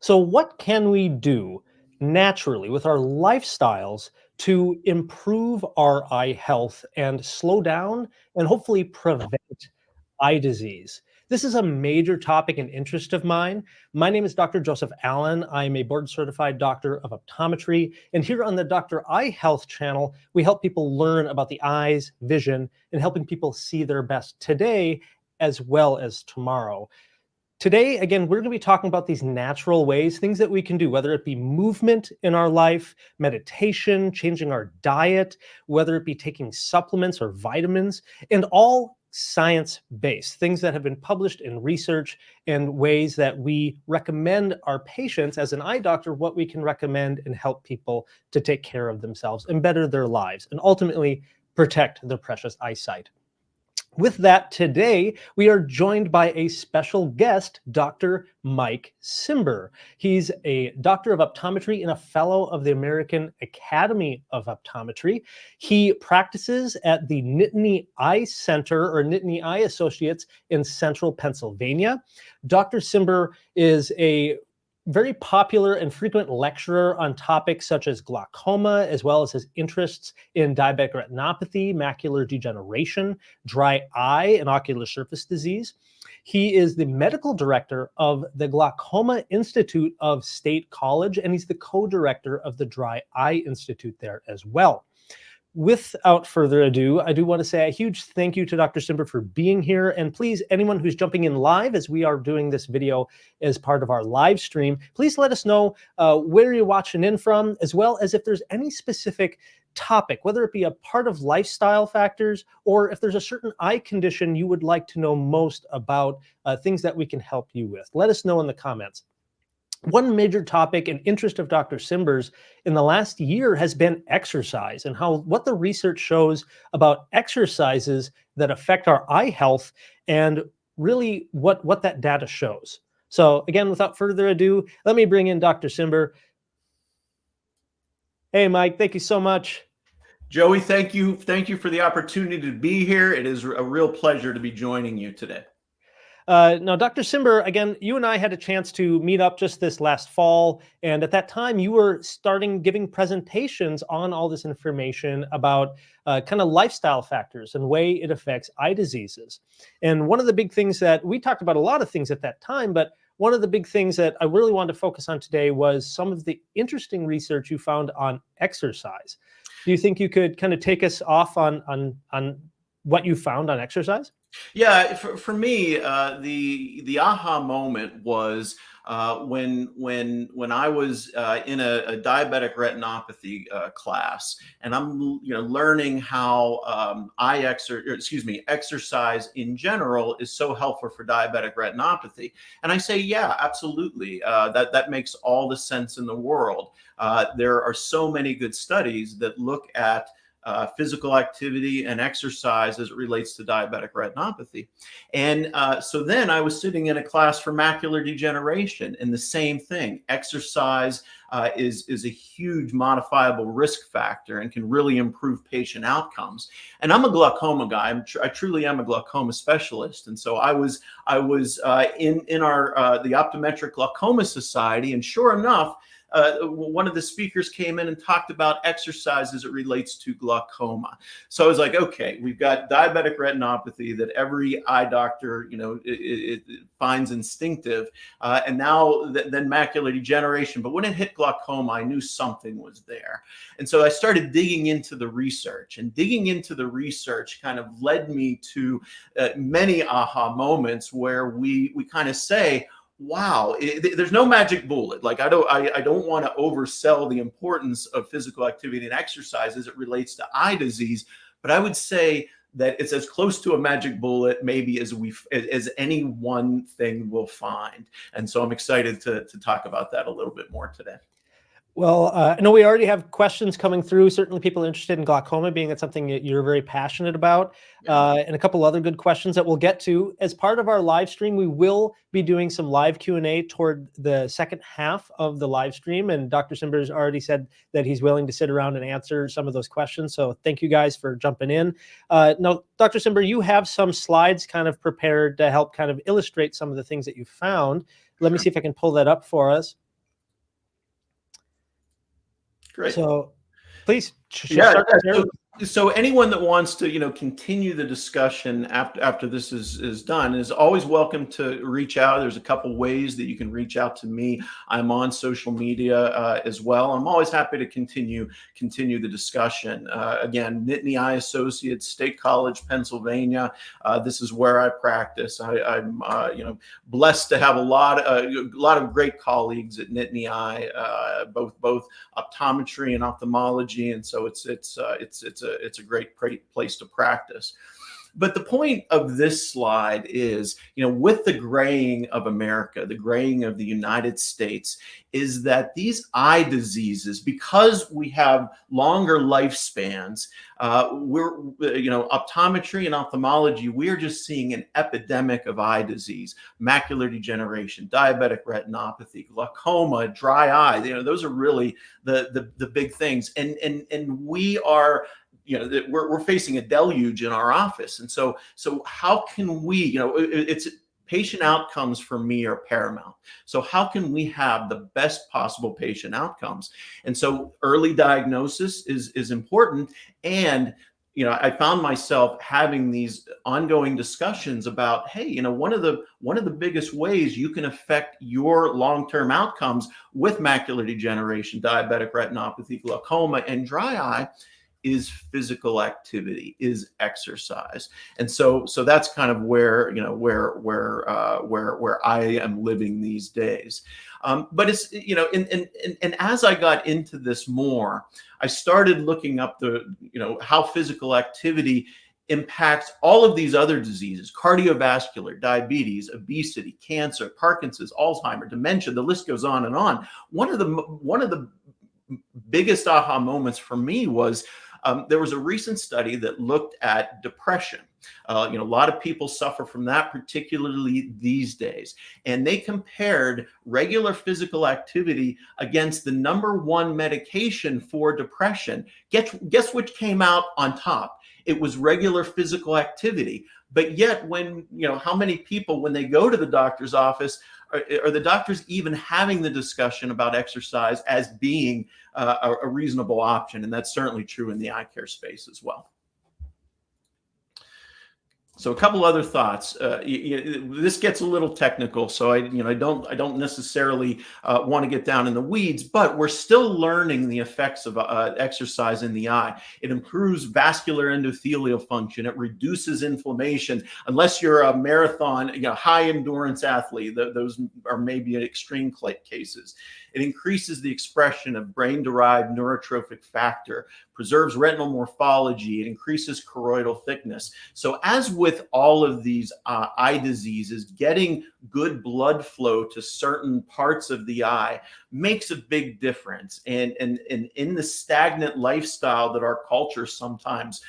So, what can we do naturally with our lifestyles to improve our eye health and slow down and hopefully prevent eye disease? This is a major topic and interest of mine. My name is Dr. Joseph Allen. I'm a board certified doctor of optometry. And here on the Dr. Eye Health channel, we help people learn about the eyes, vision, and helping people see their best today as well as tomorrow. Today, again, we're going to be talking about these natural ways, things that we can do, whether it be movement in our life, meditation, changing our diet, whether it be taking supplements or vitamins, and all science-based, things that have been published in research and ways that we recommend our patients as an eye doctor, what we can recommend and help people to take care of themselves and better their lives and ultimately protect their precious eyesight. With that, today we are joined by a special guest, Dr. Mike Cymbor. He's a doctor of optometry and a fellow of the American Academy of Optometry. He practices at the Nittany Eye Center or Nittany Eye Associates in central Pennsylvania. Dr. Cymbor is a very popular and frequent lecturer on topics such as glaucoma, as well as his interests in diabetic retinopathy, macular degeneration, dry eye, and ocular surface disease. He is the medical director of the Glaucoma Institute of State College, and he's the co-director of the Dry Eye Institute there as well. Without further ado, I do want to say a huge thank you to Dr. Cymbor for being here. And please, anyone who's jumping in live as we are doing this video as part of our live stream, please let us know where you're watching in from, as well as if there's any specific topic, whether it be a part of lifestyle factors, or if there's a certain eye condition you would like to know most about, things that we can help you with. Let us know in the comments. One major topic and interest of Dr. Cymbor's in the last year has been exercise and what the research shows about exercises that affect our eye health and really what that data shows. So again, without further ado, let me bring in Dr. Cymbor. Hey, Mike, thank you so much. Joey, thank you. Thank you for the opportunity to be here. It is a real pleasure to be joining you today. Now, Dr. Cymbor, again, you and I had a chance to meet up just this last fall. And at that time, you were giving presentations on all this information about kind of lifestyle factors and way it affects eye diseases. And one of the big things that we talked about, a lot of things at that time, but one of the big things that I really wanted to focus on today was some of the interesting research you found on exercise. Do you think you could kind of take us off on what you found on exercise? Yeah, for me, the aha moment was when I was in a diabetic retinopathy class, and I'm learning how exercise in general is so helpful for diabetic retinopathy, and I say, yeah, absolutely, that makes all the sense in the world. There are so many good studies that look at physical activity and exercise as it relates to diabetic retinopathy. And so then I was sitting in a class for macular degeneration, and the same thing. Exercise is a huge modifiable risk factor and can really improve patient outcomes. And I'm a glaucoma guy. I truly am a glaucoma specialist. And so I was in our the Optometric Glaucoma Society, and sure enough, one of the speakers came in and talked about exercise as it relates to glaucoma. So I was like, okay, we've got diabetic retinopathy that every eye doctor, it finds instinctive, and now then macular degeneration. But when it hit glaucoma, I knew something was there. And so I started digging into the research, and digging into the research kind of led me to many aha moments where we kind of say, wow, there's no magic bullet. Like I don't want to oversell the importance of physical activity and exercise as it relates to eye disease, but I would say that it's as close to a magic bullet maybe as any one thing will find. And so I'm excited to talk about that a little bit more today. Well, I know we already have questions coming through. Certainly people interested in glaucoma, being it's something that you're very passionate about, and a couple other good questions that we'll get to. As part of our live stream, we will be doing some live Q&A toward the second half of the live stream, and Dr. Cymbor has already said that he's willing to sit around and answer some of those questions, so thank you guys for jumping in. Now, Dr. Cymbor, you have some slides kind of prepared to help kind of illustrate some of the things that you found. Let me see if I can pull that up for us. Great. So please Yeah. start there. So anyone that wants to, continue the discussion after this is done is always welcome to reach out. There's a couple ways that you can reach out to me. I'm on social media as well. I'm always happy to continue the discussion. Again, Nittany Eye Associates, State College, Pennsylvania. This is where I practice. I'm blessed to have a lot of great colleagues at Nittany Eye, both optometry and ophthalmology, and so it's a great place to practice. But the point of this slide is, with the graying of America, the graying of the United States, is that these eye diseases, because we have longer lifespans, optometry and ophthalmology, we're just seeing an epidemic of eye disease, macular degeneration, diabetic retinopathy, glaucoma, dry eye. Those are really the big things, and we are. We're facing a deluge in our office, and so how can we? It's patient outcomes for me are paramount. So how can we have the best possible patient outcomes? And so early diagnosis is important. And I found myself having these ongoing discussions about, hey, one of the biggest ways you can affect your long-term outcomes with macular degeneration, diabetic retinopathy, glaucoma, and dry eye is physical activity, is exercise. And so that's kind of where I am living these days. But it's, and as I got into this more, I started looking up how physical activity impacts all of these other diseases: cardiovascular, diabetes, obesity, cancer, Parkinson's, Alzheimer's, dementia. The list goes on and on. One of the biggest aha moments for me was there was a recent study that looked at depression. A lot of people suffer from that, particularly these days. And they compared regular physical activity against the #1 medication for depression. Guess which came out on top? It was regular physical activity. But yet, how many people, when they go to the doctor's office, are the doctors even having the discussion about exercise as being a reasonable option? And that's certainly true in the eye care space as well. So a couple other thoughts. This gets a little technical, so I don't necessarily want to get down in the weeds, but we're still learning the effects of exercise in the eye. It improves vascular endothelial function. It reduces inflammation. Unless you're a marathon, high endurance athlete, those are maybe extreme cases. It increases the expression of brain-derived neurotrophic factor, preserves retinal morphology, it increases choroidal thickness. So as with all of these eye diseases, getting good blood flow to certain parts of the eye makes a big difference. And in the stagnant lifestyle that our culture sometimes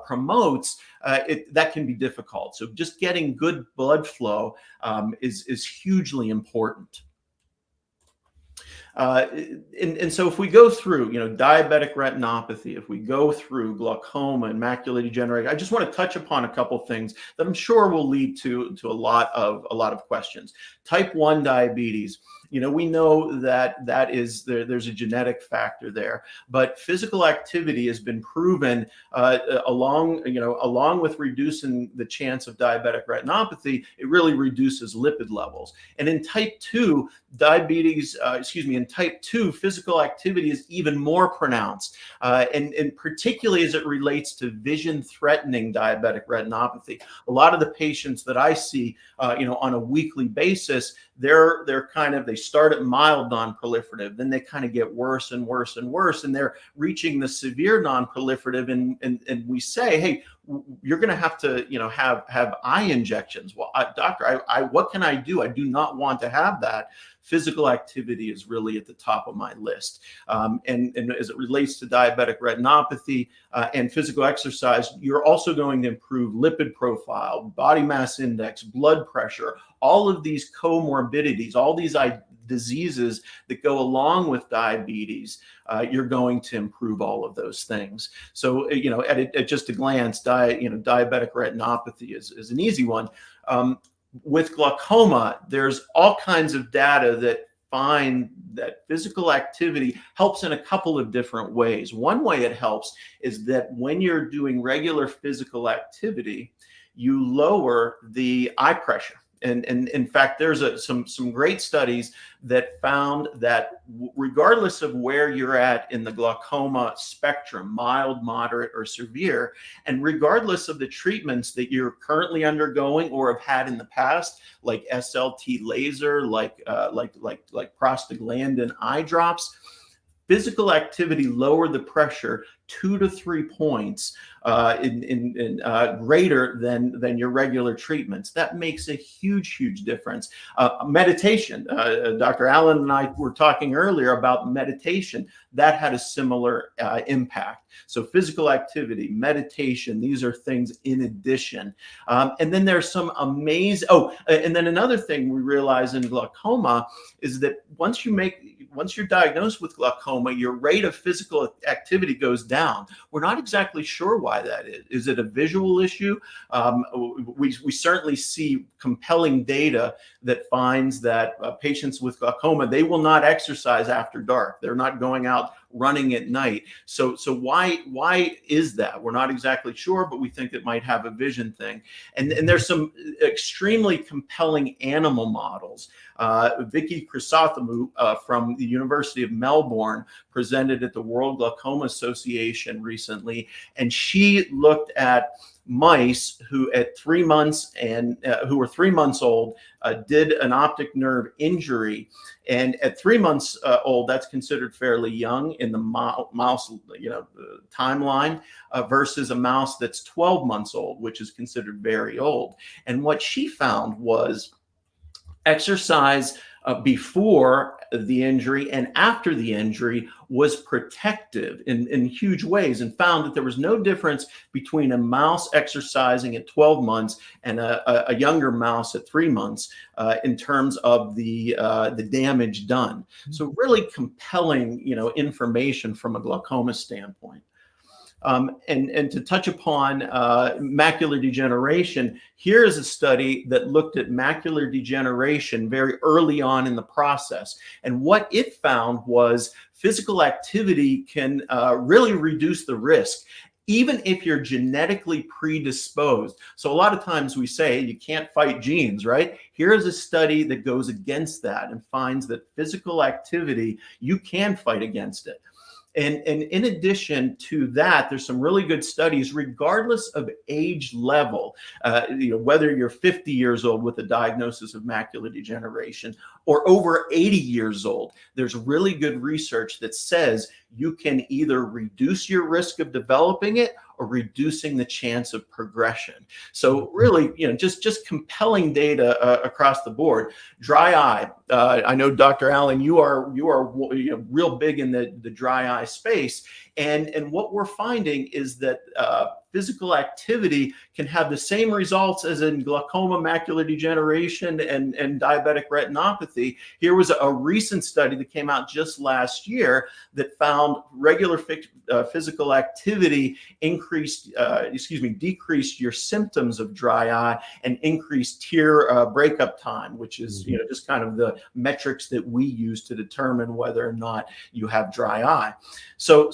promotes, that can be difficult. So just getting good blood flow is hugely important. And so if we go through, diabetic retinopathy, if we go through glaucoma and macular degeneration, I just want to touch upon a couple things that I'm sure will lead to a lot of questions. Type 1 diabetes. We know that there's a genetic factor there, but physical activity has been proven along with reducing the chance of diabetic retinopathy. It really reduces lipid levels. And in type 2 diabetes, in type 2, physical activity is even more pronounced, and particularly as it relates to vision-threatening diabetic retinopathy. A lot of the patients that I see, on a weekly basis, they start at mild non-proliferative, then they kind of get worse and worse and worse, and they're reaching the severe non-proliferative, and we say, hey, you're going to have to, have eye injections. Well, doctor, what can I do? I do not want to have that. Physical activity is really at the top of my list. And as it relates to diabetic retinopathy and physical exercise, you're also going to improve lipid profile, body mass index, blood pressure, all of these comorbidities, all these diseases that go along with diabetes. You're going to improve all of those things. So, at just a glance, diabetic retinopathy is an easy one. With glaucoma, there's all kinds of data that find that physical activity helps in a couple of different ways. One way it helps is that when you're doing regular physical activity, you lower the eye pressure. And in fact, there's some great studies that found that regardless of where you're at in the glaucoma spectrum, mild, moderate, or severe, and regardless of the treatments that you're currently undergoing or have had in the past, like SLT laser, like prostaglandin eye drops, physical activity lowered the pressure 2 to 3 points greater than your regular treatments. That makes a huge difference. Meditation. Dr. Allen and I were talking earlier about meditation. That had a similar impact. So physical activity, meditation, these are things in addition. And then there's some amazing, and then another thing we realize in glaucoma is that once you're diagnosed with glaucoma, your rate of physical activity goes down. We're not exactly sure why that is. Is it a visual issue? We certainly see compelling data that finds that patients with glaucoma, they will not exercise after dark. They're not going out running at night. So why is that? We're not exactly sure, but we think it might have a vision thing. And there's some extremely compelling animal models. Vicky Chrysothamou from the University of Melbourne presented at the World Glaucoma Association recently, and she looked at mice who at 3 months and who were 3 months old did an optic nerve injury, and at 3 months old, that's considered fairly young in the mouse timeline versus a mouse that's 12 months old, which is considered very old. And what she found was exercise before the injury and after the injury was protective in huge ways, and found that there was no difference between a mouse exercising at 12 months and a younger mouse at 3 months in terms of the damage done. So really compelling, information from a glaucoma standpoint. And to touch upon macular degeneration, here is a study that looked at macular degeneration very early on in the process. And what it found was physical activity can really reduce the risk, even if you're genetically predisposed. So a lot of times we say you can't fight genes, right? Here is a study that goes against that and finds that physical activity, you can fight against it. And in addition to that, there's some really good studies, regardless of age level, whether you're 50 years old with a diagnosis of macular degeneration or over 80 years old, there's really good research that says you can either reduce your risk of developing it or reducing the chance of progression. So really, just compelling data across the board. Dry eye. I know, Dr. Allen, you are real big in the dry eye space, and what we're finding is that physical activity can have the same results as in glaucoma, macular degeneration, and diabetic retinopathy. Here was a recent study that came out just last year that found regular physical activity decreased your symptoms of dry eye and increased tear breakup time, which is just kind of the metrics that we use to determine whether or not you have dry eye. So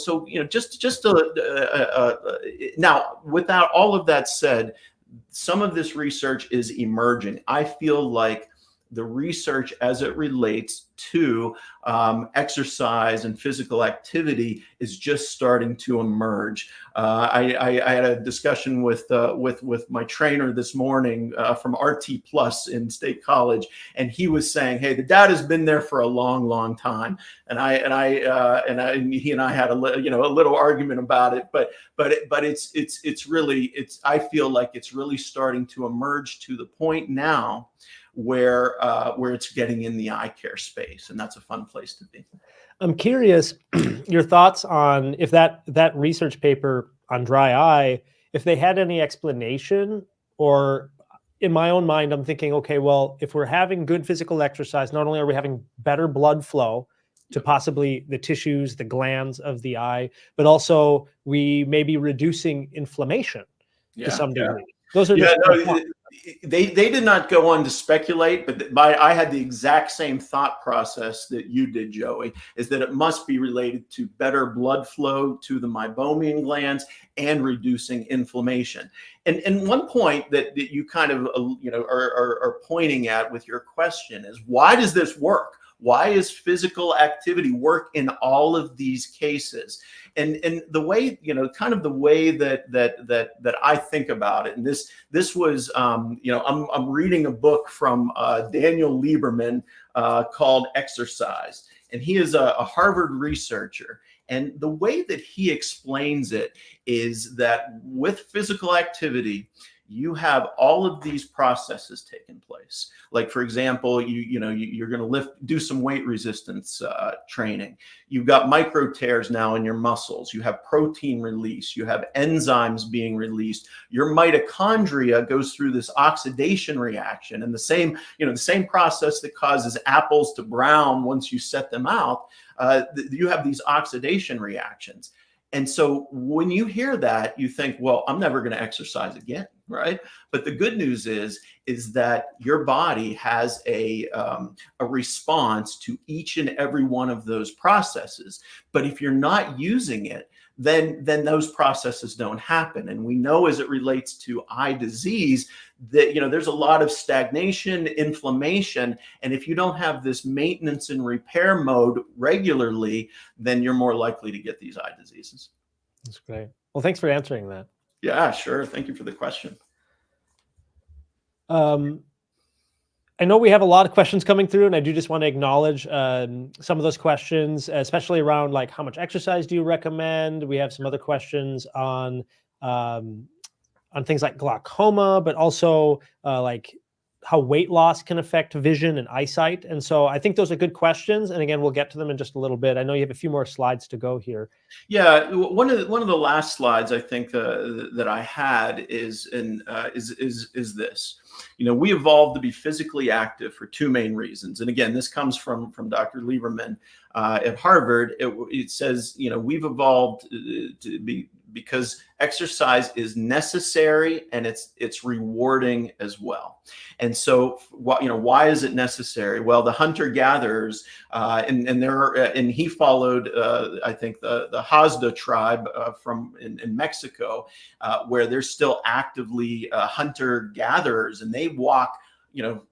now, without all of that said, some of this research is emerging. I feel like the research as it relates to exercise and physical activity is just starting to emerge. I had a discussion with my trainer this morning from RT Plus in State College, and he was saying, "Hey, the data's been there for a long time." And he and I had a little argument about it, but it's really I feel like it's really starting to emerge to the point now where it's getting in the eye care space, and that's a fun place to be. I'm curious your thoughts on if that research paper on dry eye, if they had any explanation, or in my own mind, I'm thinking, okay, well, if we're having good physical exercise, not only are we having better blood flow to possibly the tissues, the glands of the eye, but also we may be reducing inflammation to some degree. Those are They did not go on to speculate, but I had the exact same thought process that you did, Joey, is that it must be related to better blood flow to the meibomian glands and reducing inflammation. And one point that you kind of are pointing at with your question is, why does this work? Why is physical activity work in all of these cases? And the way, kind of the way that I think about it, and this was, I'm reading a book from Daniel Lieberman called Exercise, and he is a Harvard researcher. And the way that he explains it is that with physical activity, you have all of these processes taking place. Like, for example, you're going to do some weight resistance training. You've got micro tears now in your muscles. You have protein release. You have enzymes being released. Your mitochondria goes through this oxidation reaction, and the same process that causes apples to brown once you set them out. You have these oxidation reactions. And so when you hear that, you think, well, I'm never going to exercise again, right? But the good news is that your body has a response to each and every one of those processes. But if you're not using it, then those processes don't happen. And we know, as it relates to eye disease, that there's a lot of stagnation, inflammation, and if you don't have this maintenance and repair mode regularly, then you're more likely to get these eye diseases. That's great. Well, thanks for answering that. Yeah, sure. Thank you for the question. I know we have a lot of questions coming through, and I do just want to acknowledge some of those questions, especially around like how much exercise do you recommend? We have some other questions on things like glaucoma, but also like how weight loss can affect vision and eyesight. And so I think those are good questions. And again, we'll get to them in just a little bit. I know you have a few more slides to go here. Yeah, one of the last slides I think that I had is this. We evolved to be physically active for two main reasons. And again, this comes from Dr. Lieberman at Harvard. It says, we've evolved to be because exercise is necessary and it's rewarding as well. And so, why is it necessary? Well, the hunter-gatherers, and he followed, I think, the Hazda tribe in Mexico, where they're still actively hunter-gatherers, and they walk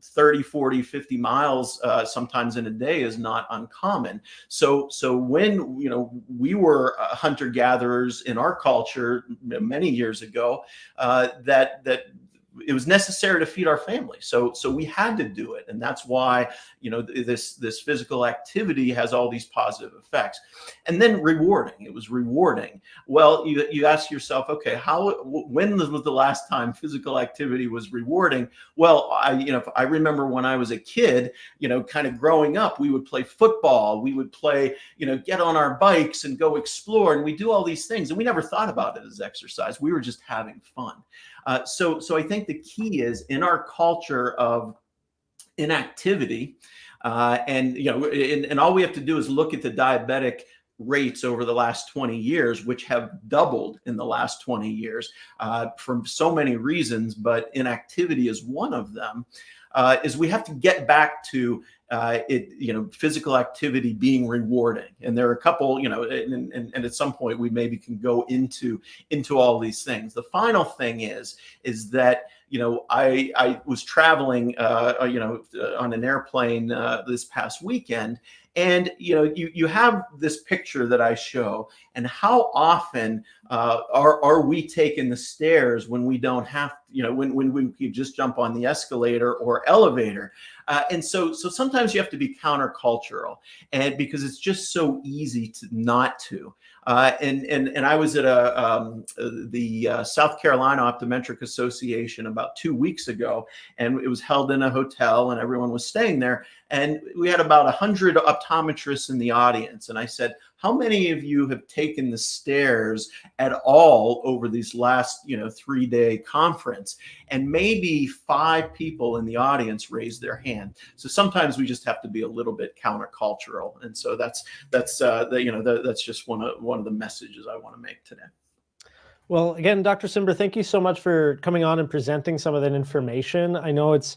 30, 40, 50 miles sometimes in a day is not uncommon. So when we were hunter gatherers in our culture many years ago, that it was necessary to feed our family. So we had to do it. And that's why, this physical activity has all these positive effects. And then rewarding. It was rewarding. Well, you ask yourself, okay, when was the last time physical activity was rewarding? Well, I remember when I was a kid, kind of growing up, we would play football. We would play, get on our bikes and go explore. And we do all these things. And we never thought about it as exercise. We were just having fun. So I think the key is in our culture of inactivity, and all we have to do is look at the diabetic rates over the last 20 years, which have doubled in the last 20 years for so many reasons, but inactivity is one of them. Is we have to get back to physical activity being rewarding. And there are a couple, and at some point we maybe can go into all these things. The final thing is that, I was traveling, on an airplane this past weekend, and you have this picture that I show, and how often are we taking the stairs when we don't have, when we could just jump on the escalator or elevator. And so sometimes you have to be countercultural, and because it's just so easy to not to. And I was at the South Carolina Optometric Association about 2 weeks ago, and it was held in a hotel, and everyone was staying there. And we had about 100 optometrists in the audience. And I said, how many of you have taken the stairs at all over these last, 3-day conference? And maybe 5 people in the audience raised their hand. So sometimes we just have to be a little bit countercultural. And so that's just one of the messages I want to make today. Well, again, Dr. Cymbor, thank you so much for coming on and presenting some of that information. I know it's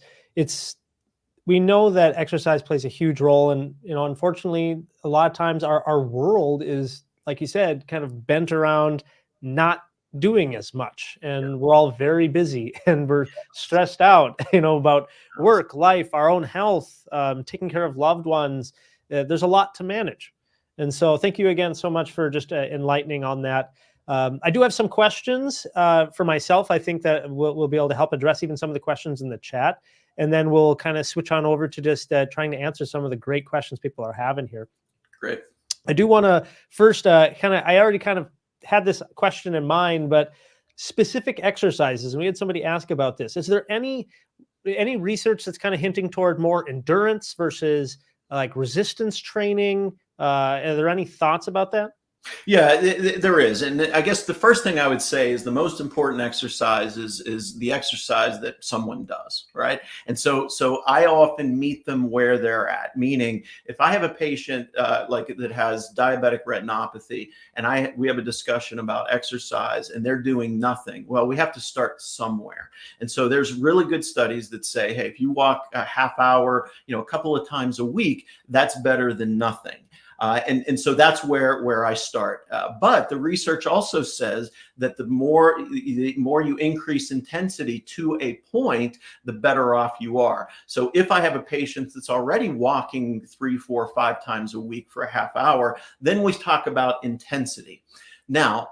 we know that exercise plays a huge role, and unfortunately, a lot of times our world is, like you said, kind of bent around not doing as much, and we're all very busy and we're stressed out, about work, life, our own health, taking care of loved ones. There's a lot to manage, and so thank you again so much for just enlightening on that. I do have some questions for myself. I think that we'll be able to help address even some of the questions in the chat. And then we'll kind of switch on over to just trying to answer some of the great questions people are having here. Great. I do want to first I already kind of had this question in mind, but specific exercises, and we had somebody ask about this. Is there any research that's kind of hinting toward more endurance versus like resistance training? Are there any thoughts about that? Yeah, there is. And I guess the first thing I would say is the most important exercise is the exercise that someone does, right? And so I often meet them where they're at, meaning if I have a patient like that has diabetic retinopathy and we have a discussion about exercise and they're doing nothing, well, we have to start somewhere. And so there's really good studies that say, hey, if you walk a half hour, a couple of times a week, that's better than nothing. And so that's where I start. But the research also says that the more you increase intensity to a point, the better off you are. So if I have a patient that's already walking 3, 4, 5 times a week for a half hour, then we talk about intensity. Now,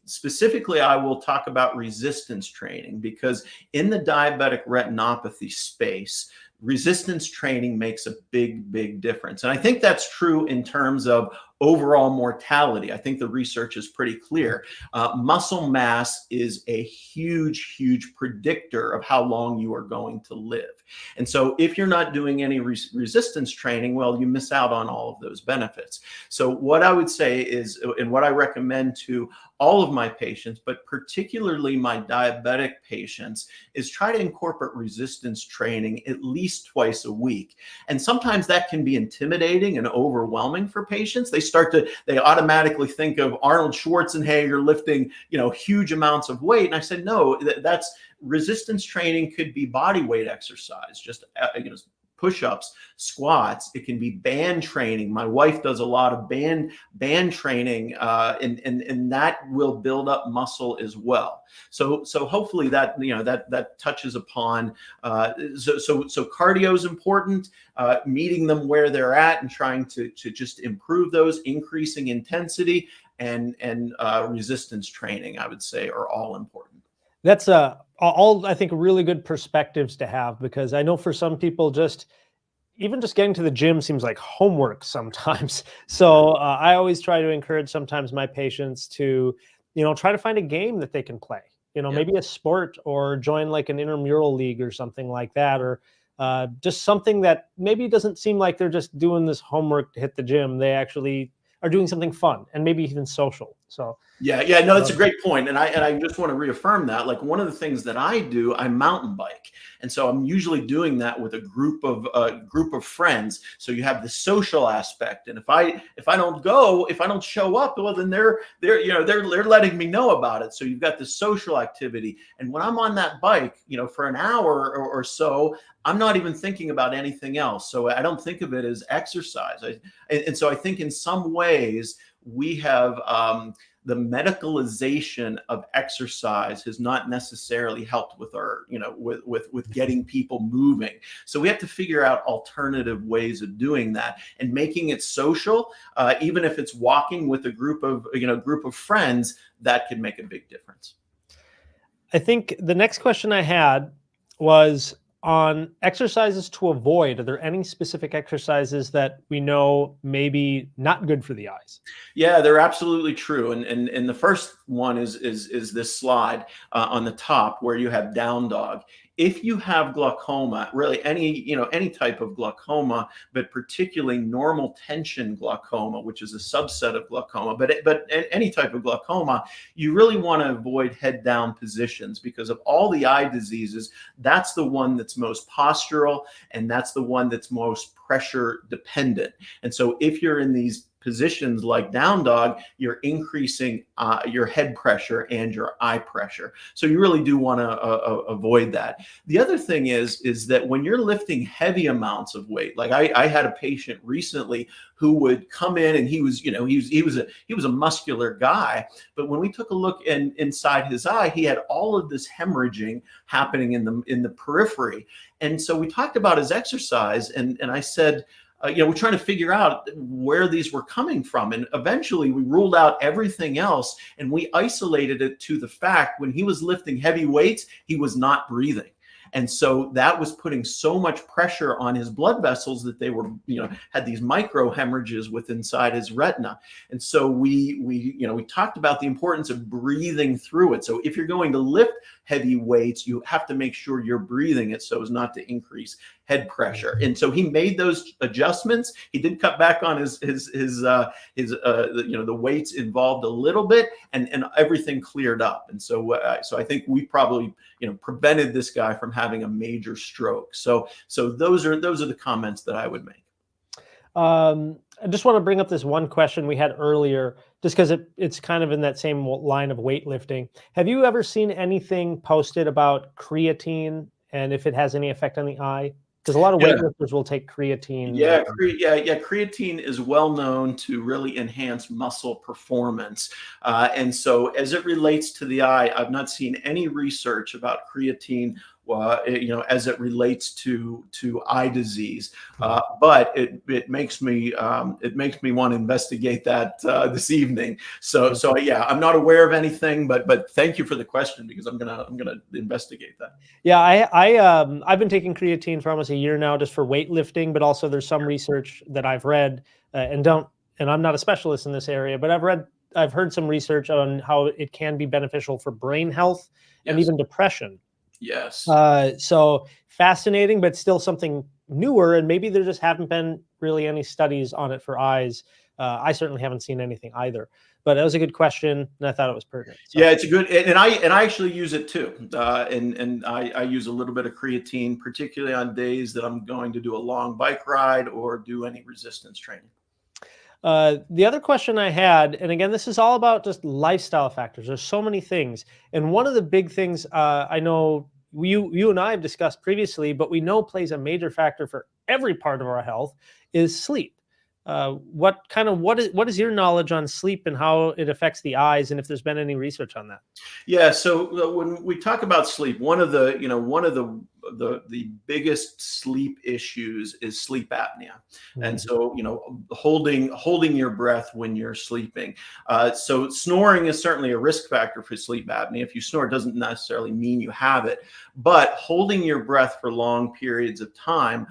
specifically, I will talk about resistance training because in the diabetic retinopathy space, resistance training makes a big difference. And I think that's true in terms of overall mortality. I think the research is pretty clear. Muscle mass is a huge predictor of how long you are going to live. And so if you're not doing any resistance training, well, you miss out on all of those benefits. So what I would say is, and what I recommend to all of my patients, but particularly my diabetic patients, is try to incorporate resistance training at least twice a week. And sometimes that can be intimidating and overwhelming for patients. They automatically think of Arnold Schwarzenegger lifting, huge amounts of weight. And I said, no, that's resistance training could be body weight exercise, just, push-ups, squats. It can be band training. My wife does a lot of band training, and that will build up muscle as well. So hopefully that that touches upon. So cardio is important. Meeting them where they're at and trying to just improve those, increasing intensity and resistance training, I would say, are all important. That's all, I think, really good perspectives to have, because I know for some people, even just getting to the gym seems like homework sometimes. So I always try to encourage sometimes my patients to, try to find a game that they can play, maybe a sport, or join like an intramural league or something like that, or just something that maybe doesn't seem like they're just doing this homework to hit the gym. They actually are doing something fun and maybe even social. So no, that's a great point. And I just want to reaffirm that. Like, one of the things that I do, I mountain bike. And so I'm usually doing that with a group of friends. So you have the social aspect. And if I don't show up, well, then they're letting me know about it. So you've got the social activity. And when I'm on that bike, for an hour or so, I'm not even thinking about anything else. So I don't think of it as exercise. And so I think in some ways we have the medicalization of exercise has not necessarily helped with our, with getting people moving. So we have to figure out alternative ways of doing that and making it social. Even if it's walking with a group of friends, that could make a big difference. I think the next question I had was on exercises to avoid. Are there any specific exercises that we know maybe not good for the eyes? Yeah, they're absolutely true. And the first one is this slide on the top where you have down dog. If you have glaucoma, really any type of glaucoma, but particularly normal tension glaucoma, which is a subset of glaucoma, but any type of glaucoma, you really want to avoid head down positions, because of all the eye diseases, that's the one that's most postural, and that's the one that's most pressure dependent. And so if you're in these positions like down dog, you're increasing your head pressure and your eye pressure. So you really do want to avoid that. The other thing is that when you're lifting heavy amounts of weight, like I had a patient recently who would come in, and he was a muscular guy, but when we took a look inside his eye, he had all of this hemorrhaging happening in the periphery. And so we talked about his exercise, and I said, we're trying to figure out where these were coming from. And eventually we ruled out everything else, and we isolated it to the fact when he was lifting heavy weights, he was not breathing. And so that was putting so much pressure on his blood vessels that they were, had these micro hemorrhages inside his retina. And so we talked about the importance of breathing through it. So if you're going to lift heavy weights, you have to make sure you're breathing it so as not to increase head pressure. And so he made those adjustments. He did cut back on the weights involved a little bit, and everything cleared up. And so I think we probably prevented this guy from having a major stroke. So those are the comments that I would make. I just want to bring up this one question we had earlier, just because it's kind of in that same line of weightlifting. Have you ever seen anything posted about creatine and if it has any effect on the eye? Because a lot of weightlifters will take creatine. Creatine is well known to really enhance muscle performance. And so as it relates to the eye, I've not seen any research about creatine as it relates to eye disease, but it makes me want to investigate that this evening. So yeah, I'm not aware of anything, but thank you for the question, because I'm gonna investigate that. Yeah, I've been taking creatine for almost a year now, just for weightlifting, but also there's some research that I've read and I'm not a specialist in this area, but I've heard some research on how it can be beneficial for brain health and even depression. Yes. So fascinating, but still something newer. And maybe there just haven't been really any studies on it for eyes. I certainly haven't seen anything either. But that was a good question, and I thought it was pertinent. So. Yeah, it's a good, and I actually use it too. And I use a little bit of creatine, particularly on days that I'm going to do a long bike ride or do any resistance training. The other question I had, and again, this is all about just lifestyle factors. There's so many things. And one of the big things I know you and I have discussed previously, but we know plays a major factor for every part of our health, is sleep. What is your knowledge on sleep and how it affects the eyes, and if there's been any research on that? Yeah, so when we talk about sleep, one of the biggest sleep issues is sleep apnea. And so, holding your breath when you're sleeping. So snoring is certainly a risk factor for sleep apnea. If you snore, it doesn't necessarily mean you have it, but holding your breath for long periods of time,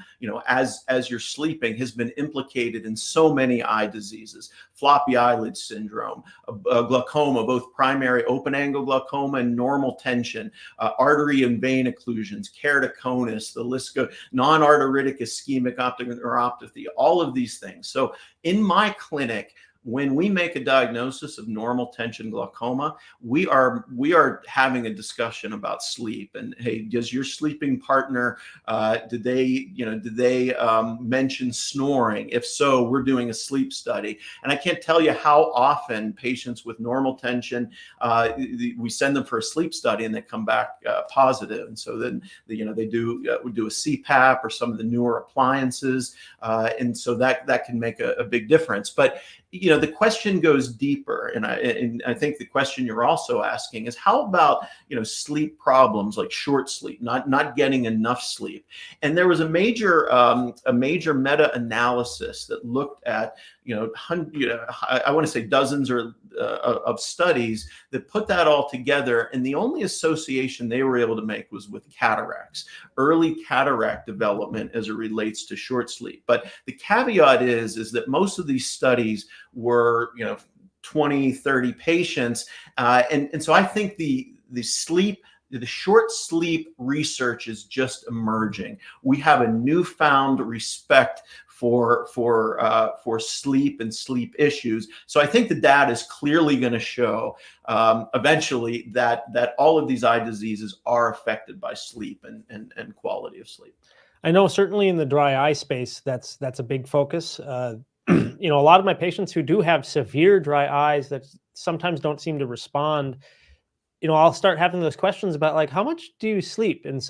as you're sleeping, has been implicated in so many eye diseases: floppy eyelid syndrome, glaucoma, both primary open angle glaucoma and normal tension, artery and vein occlusions, keratoconus, the list goes, non-arteritic ischemic optic neuropathy, all of these things. So in my clinic, when we make a diagnosis of normal tension glaucoma, we are having a discussion about sleep. And hey, does your sleeping partner, did they mention snoring? If so, we're doing a sleep study. And I can't tell you how often patients with normal tension, we send them for a sleep study and they come back positive. And so then we do a CPAP or some of the newer appliances, and so that can make a big difference. But the question goes deeper, and I think the question you're also asking is, how about sleep problems like short sleep, not getting enough sleep? And there was a major meta-analysis that looked at I want to say dozens of studies that put that all together, and the only association they were able to make was with cataracts, early cataract development as it relates to short sleep. But the caveat is that most of these studies were 20, 30 patients, and so I think the short sleep research is just emerging. We have a newfound respect for sleep and sleep issues. So I think the data is clearly going to show eventually that all of these eye diseases are affected by sleep and quality of sleep. I know certainly in the dry eye space, that's a big focus. you know, a lot of my patients who do have severe dry eyes that sometimes don't seem to respond, you know, I'll start having those questions about like, how much do you sleep? And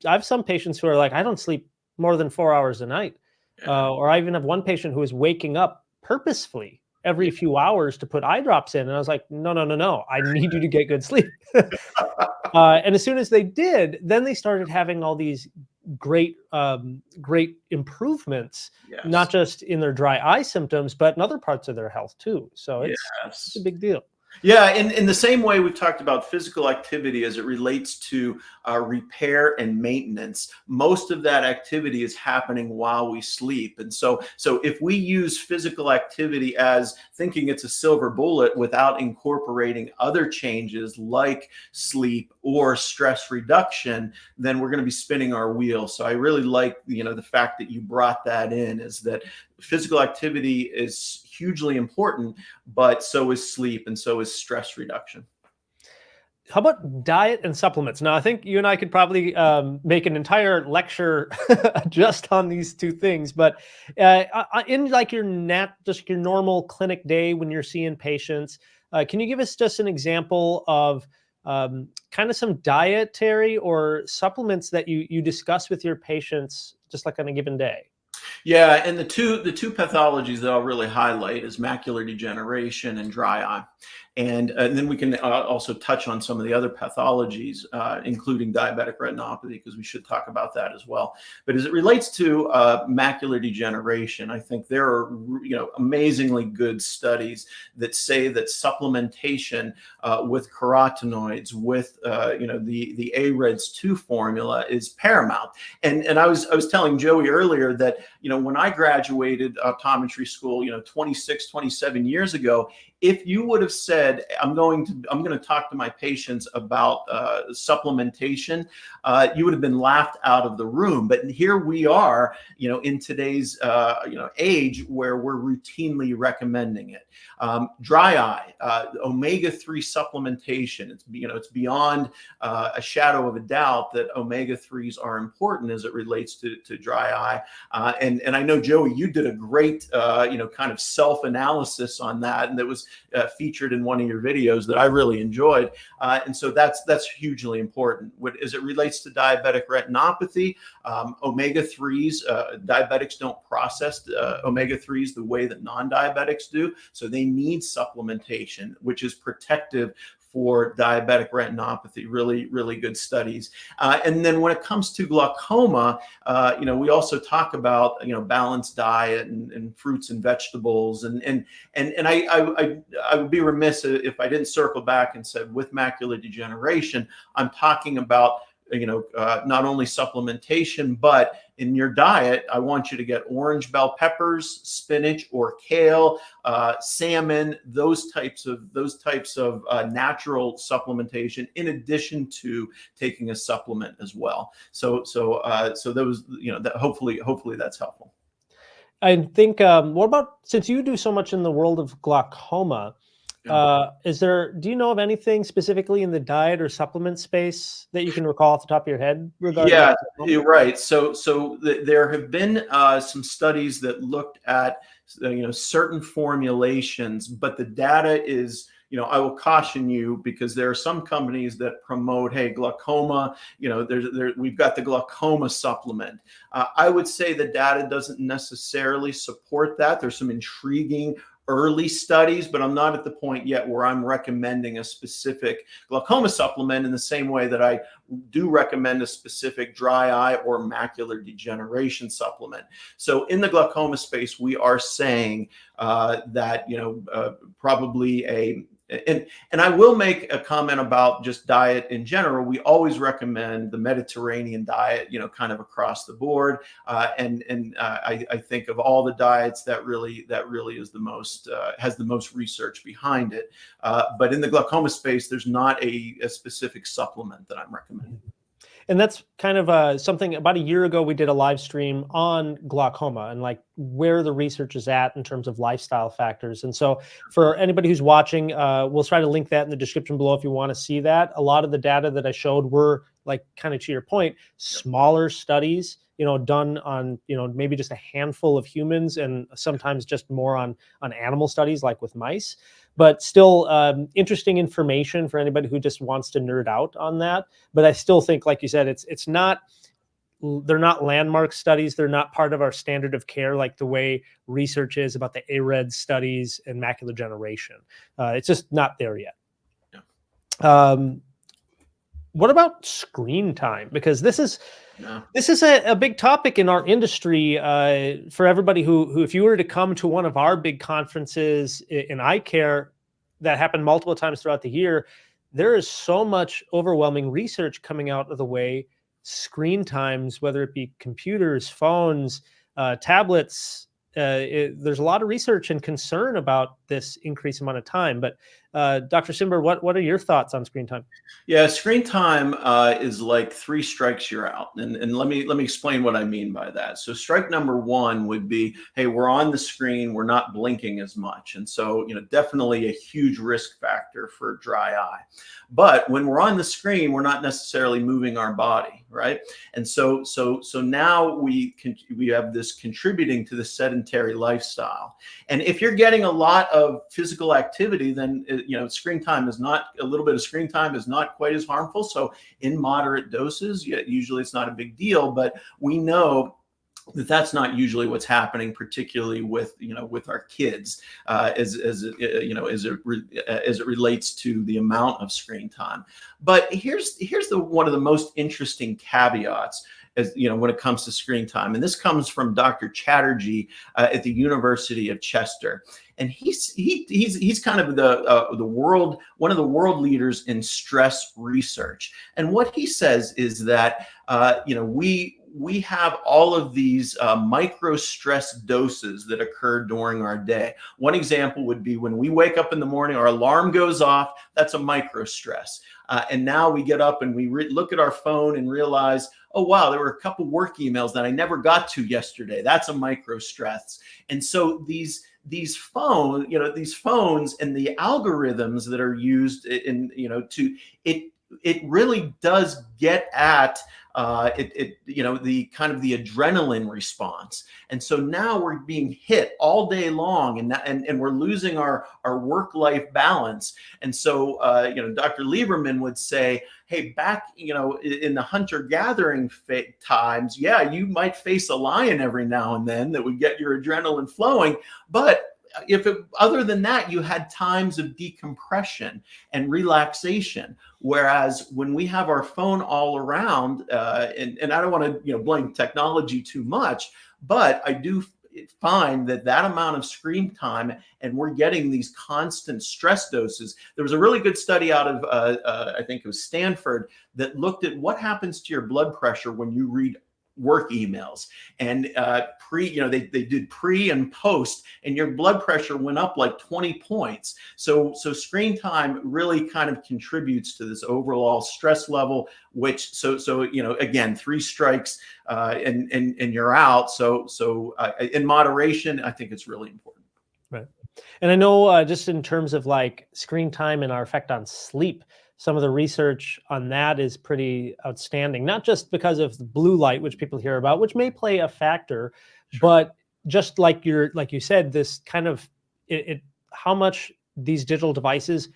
I have some patients who are like, I don't sleep more than 4 hours a night. Yeah. Or I even have one patient who is waking up purposefully every few hours to put eye drops in. And I was like, no, no, no, no, I need you to get good sleep. And as soon as they did, then they started having all these great improvements, not Yes. just in their dry eye symptoms, but in other parts of their health too. So it's a Yes. big deal. Yeah, in the same way we've talked about physical activity as it relates to repair and maintenance, most of that activity is happening while we sleep. And so if we use physical activity as thinking it's a silver bullet without incorporating other changes like sleep or stress reduction, then we're going to be spinning our wheels. So I really like, the fact that you brought that in, is that physical activity is hugely important, but so is sleep and so is stress reduction. How about diet and supplements? Now, I think you and I could probably make an entire lecture just on these two things. But in like just your normal clinic day when you're seeing patients, can you give us just an example of kind of some dietary or supplements that you discuss with your patients, just like on a given day? Yeah, and the two pathologies that I'll really highlight is macular degeneration and dry eye, and then we can also touch on some of the other pathologies, including diabetic retinopathy, because we should talk about that as well. But as it relates to macular degeneration, I think there are amazingly good studies that say that supplementation with carotenoids, with the AREDS2 formula is paramount. And I was telling Joey earlier that when I graduated optometry school 26, 27 years ago, if you would have said I'm going to talk to my patients about supplementation, you would have been laughed out of the room. But here we are, in today's age, where we're routinely recommending it. Dry eye, omega-3 supplementation. It's beyond a shadow of a doubt that omega-3s are important as it relates to dry eye. And I know, Joey, you did a great kind of self-analysis on that, and that was featured in one of your videos that I really enjoyed. And so that's hugely important. As it relates to diabetic retinopathy, omega-3s, diabetics don't process omega-3s the way that non-diabetics do, so they need supplementation, which is protective for diabetic retinopathy. Really, really good studies. And then when it comes to glaucoma, we also talk about balanced diet and fruits and vegetables. And I would be remiss if I didn't circle back and said, with macular degeneration, I'm talking about not only supplementation, but in your diet, I want you to get orange bell peppers, spinach or kale, salmon, those types of natural supplementation, in addition to taking a supplement as well. So those, that hopefully that's helpful. I think, what about, since you do so much in the world of glaucoma, Yeah. do you know of anything specifically in the diet or supplement space that you can recall off the top of your head regarding Yeah, glaucoma? you're right. There have been some studies that looked at certain formulations, but the data is, I will caution you, because there are some companies that promote, hey, glaucoma, we've got the glaucoma supplement. I would say the data doesn't necessarily support that. There's some intriguing early studies, but I'm not at the point yet where I'm recommending a specific glaucoma supplement in the same way that I do recommend a specific dry eye or macular degeneration supplement. So in the glaucoma space, we are saying that probably and I will make a comment about just diet in general. We always recommend the Mediterranean diet, kind of across the board. I think of all the diets, that really is the most, has the most research behind it. But in the glaucoma space, there's not a specific supplement that I'm recommending. And that's kind of something. About a year ago, we did a live stream on glaucoma and like where the research is at in terms of lifestyle factors. And so for anybody who's watching, we'll try to link that in the description below if you want to see that. A lot of the data that I showed were, like, kind of to your point, smaller studies done on, maybe just a handful of humans, and sometimes just more on animal studies, like with mice. But still, interesting information for anybody who just wants to nerd out on that. But I still think, like you said, they're not landmark studies. They're not part of our standard of care, like the way research is about the ARED studies and macular degeneration. It's just not there yet. Yeah. What about screen time? Because this is a big topic in our industry, for everybody who, if you were to come to one of our big conferences in eye care that happen multiple times throughout the year, there is so much overwhelming research coming out of the way screen times, whether it be computers, phones, tablets. There's a lot of research and concern about this increased amount of time. But Dr. Cymbor, what are your thoughts on screen time? Yeah, screen time is like 3 strikes, you're out. And let me explain what I mean by that. So strike number 1 would be, hey, we're on the screen, we're not blinking as much. And so, definitely a huge risk factor for dry eye. But when we're on the screen, we're not necessarily moving our body, right? And so now we have this contributing to the sedentary lifestyle. And if you're getting a lot of physical activity, then screen time is not, a little bit of screen time is not quite as harmful. So in moderate doses, usually it's not a big deal, but we know that that's not usually what's happening, particularly with our kids, as it relates to the amount of screen time. But here's one of the most interesting caveats, when it comes to screen time, and this comes from Dr. Chatterjee at the University of Chester, and he's kind of one of the world leaders in stress research. And what he says is that we have all of these micro stress doses that occur during our day. One example would be when we wake up in the morning, our alarm goes off. That's a micro stress. And now we get up and we look at our phone and realize, oh, wow, there were a couple work emails that I never got to yesterday. That's a micro stress. And so these phones and the algorithms that are used it really does get at the kind of the adrenaline response. And so now we're being hit all day long, and we're losing our work-life balance. And so Dr. Lieberman would say, hey, back in the hunter-gathering times, yeah, you might face a lion every now and then that would get your adrenaline flowing, but other than that, you had times of decompression and relaxation. Whereas when we have our phone all around, and I don't want to blame technology too much, but I do find that amount of screen time, and we're getting these constant stress doses. There was a really good study out of I think it was Stanford, that looked at what happens to your blood pressure when you read work emails, and they did pre and post, and your blood pressure went up like 20 points. So screen time really kind of contributes to this overall stress level, which again, 3 strikes and you're out. So in moderation, I think it's really important. Right. And I know just in terms of like screen time and our effect on sleep, some of the research on that is pretty outstanding, not just because of the blue light, which people hear about, which may play a factor, sure, but just like you said, this kind of how much these digital devices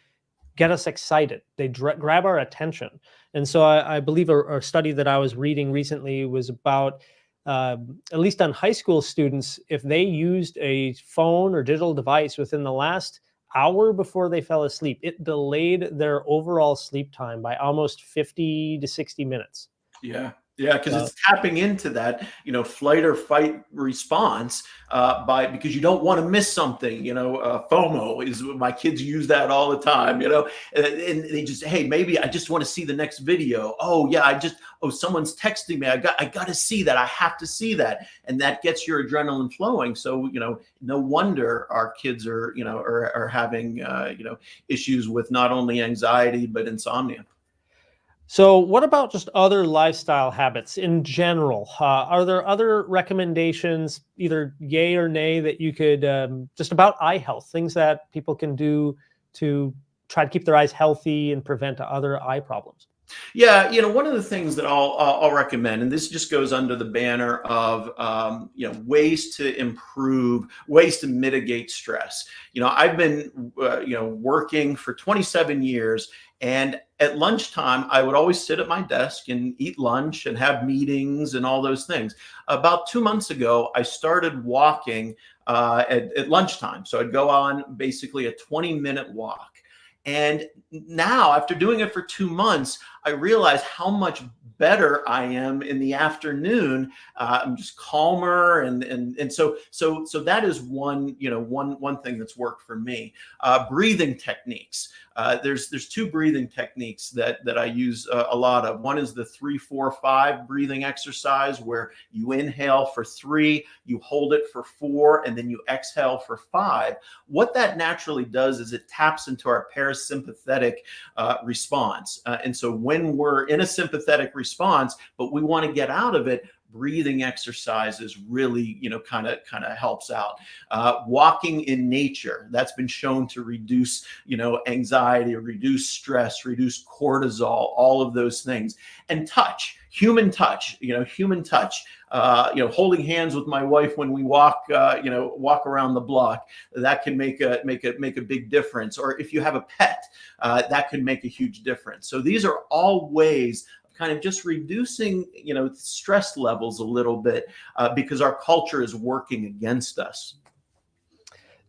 get us excited. They grab our attention. And so I believe a study that I was reading recently was about at least on high school students, if they used a phone or digital device within the last hour before they fell asleep, it delayed their overall sleep time by almost 50 to 60 minutes. Yeah, because it's tapping into that, flight or fight response because you don't want to miss something. FOMO is, my kids use that all the time. And they just, hey, maybe I just want to see the next video. Oh yeah, someone's texting me. I got to see that. I have to see that, and that gets your adrenaline flowing. So no wonder our kids are having issues with not only anxiety but insomnia. So what about just other lifestyle habits in general? Are there other recommendations, either yay or nay, that you could just about eye health, things that people can do to try to keep their eyes healthy and prevent other eye problems? Yeah, one of the things that I'll recommend, and this just goes under the banner of ways to improve, ways to mitigate stress. I've been working for 27 years, and at lunchtime I would always sit at my desk and eat lunch and have meetings and all those things. About 2 months ago, I started walking at lunchtime, so I'd go on basically a 20-minute walk. And now, after doing it for 2 months, I realize how much better I am in the afternoon. I'm just calmer, and so that is one thing that's worked for me. Breathing techniques. There's two breathing techniques that I use a lot of. One is the 3-4-5 breathing exercise, where you inhale for 3, you hold it for 4, and then you exhale for 5. What that naturally does is it taps into our parasympathetic response. And so when we're in a sympathetic response, but we want to get out of it, breathing exercises really, kind of helps out. Walking in nature, that's been shown to reduce, anxiety, reduce stress, reduce cortisol, all of those things. And touch, human touch, holding hands with my wife when we walk around the block, that can make a big difference. Or if you have a pet, that can make a huge difference. So these are all ways of kind of just reducing, stress levels a little bit, because our culture is working against us.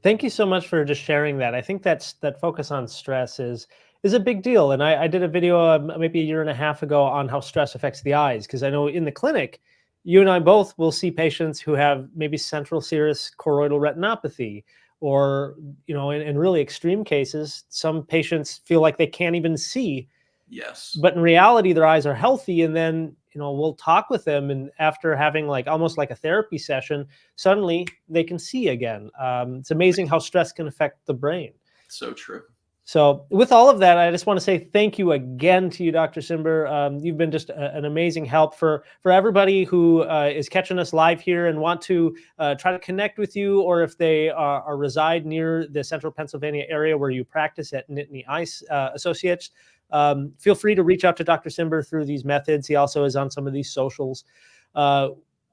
Thank you so much for just sharing that. I think that focus on stress is a big deal. And I did a video maybe a year and a half ago on how stress affects the eyes, because I know in the clinic, you and I both will see patients who have maybe central serous choroidal retinopathy, or in really extreme cases, some patients feel like they can't even see, Yes. but in reality their eyes are healthy. And then we'll talk with them, and after having like almost like a therapy session, suddenly they can see again. It's amazing how stress can affect the brain. So true. So with all of that, I just want to say thank you again to you, Dr. Cymbor. You've been just an amazing help for everybody who is catching us live here and want to try to connect with you, or if they are reside near the central Pennsylvania area where you practice at Nittany Eye Associates. Feel free to reach out to Dr. Cymbor through these methods. He also is on some of these socials.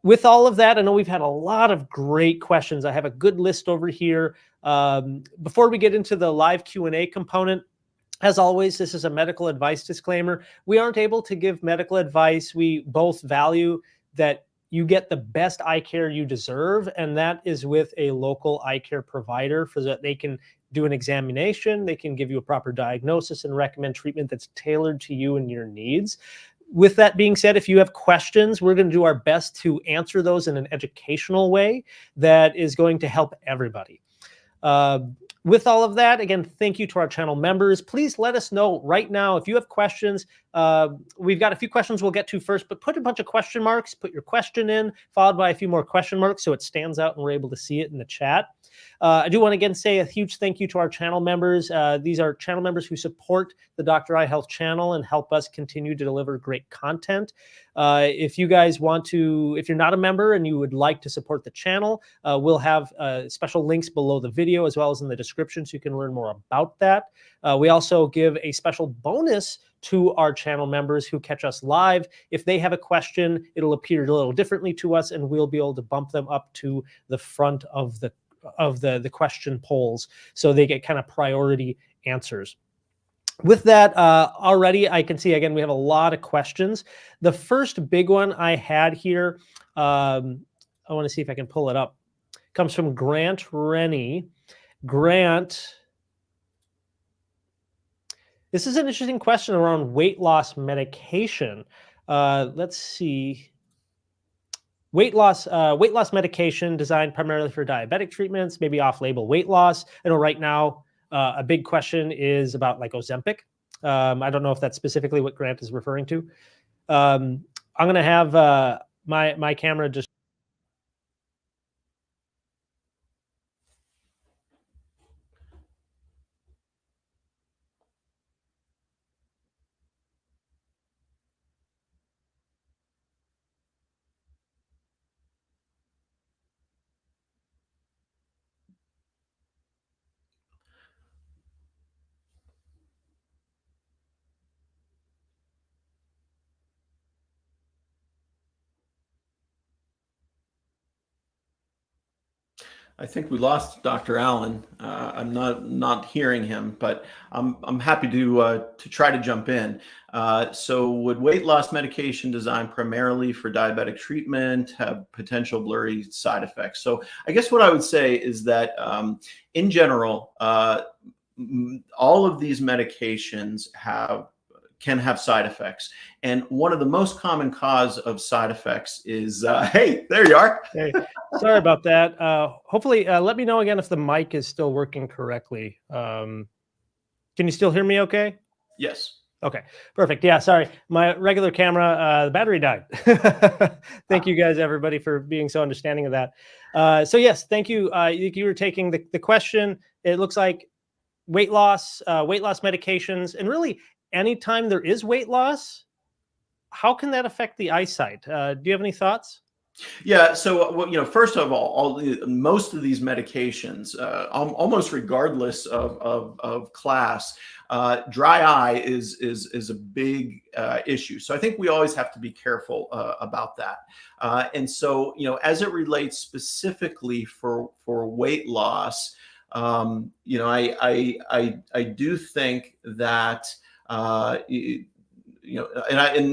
With all of that, I know we've had a lot of great questions. I have a good list over here. Before we get into the live Q&A component, as always, this is a medical advice disclaimer. We aren't able to give medical advice. We both value that you get the best eye care you deserve, and that is with a local eye care provider, so that they can do an examination, they can give you a proper diagnosis and recommend treatment that's tailored to you and your needs. With that being said, if you have questions, we're going to do our best to answer those in an educational way that is going to help everybody. With all of that, again, thank you to our channel members. Please let us know right now if you have questions. We've got a few questions we'll get to first, but put a bunch of question marks, put your question in, followed by a few more question marks so it stands out and we're able to see it in the chat. I do want to again say a huge thank you to our channel members. These are channel members who support the Dr. Eye Health channel and help us continue to deliver great content. If you guys want to, if you're not a member and you would like to support the channel, we'll have special links below the video as well as in the description, so you can learn more about that. We also give a special bonus to our channel members who catch us live. If they have a question, it'll appear a little differently to us, and we'll be able to bump them up to the front of the question polls, so they get kind of priority answers. With that, already I can see, again, we have a lot of questions. The first big one I had here, I want to see if I can pull it up, comes from Grant Rennie. Grant, this is an interesting question around weight loss medication. Let's see. Weight loss medication designed primarily for diabetic treatments, maybe off-label weight loss. I know right now a big question is about like Ozempic. I don't know if that's specifically what Grant is referring to. I'm going to have my camera just. I think we lost Dr. Allen. I'm not hearing him, but I'm happy to try to jump in. So, would weight loss medication designed primarily for diabetic treatment have potential blurry side effects? So, I guess what I would say is that in general, all of these medications can have side effects. And one of the most common cause of side effects is, hey, there you are. Hey, sorry about that. Hopefully, let me know again if the mic is still working correctly. Can you still hear me okay? Yes. Okay, perfect. Yeah, sorry. My regular camera, the battery died. Thank you guys, everybody, for being so understanding of that. So yes, thank you. You were taking the question. It looks like weight loss medications, and really anytime there is weight loss, how can that affect the eyesight? Do you have any thoughts? Yeah. So, first of all, most of these medications, almost regardless of class, dry eye is a big issue. So I think we always have to be careful about that. And so, as it relates specifically for weight loss, I do think that. And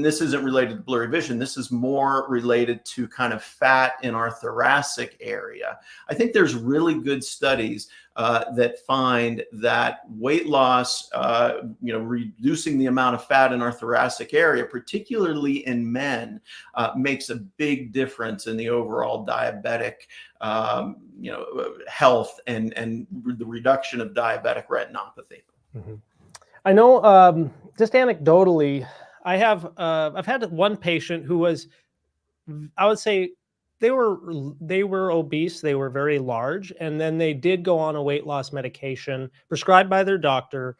this isn't related to blurry vision. This is more related to kind of fat in our thoracic area. I think there's really good studies that find that weight loss, reducing the amount of fat in our thoracic area, particularly in men, makes a big difference in the overall diabetic, health and the reduction of diabetic retinopathy. Mm-hmm. I know, just anecdotally, I've had one patient who was, I would say, they were obese, they were very large, and then they did go on a weight loss medication prescribed by their doctor,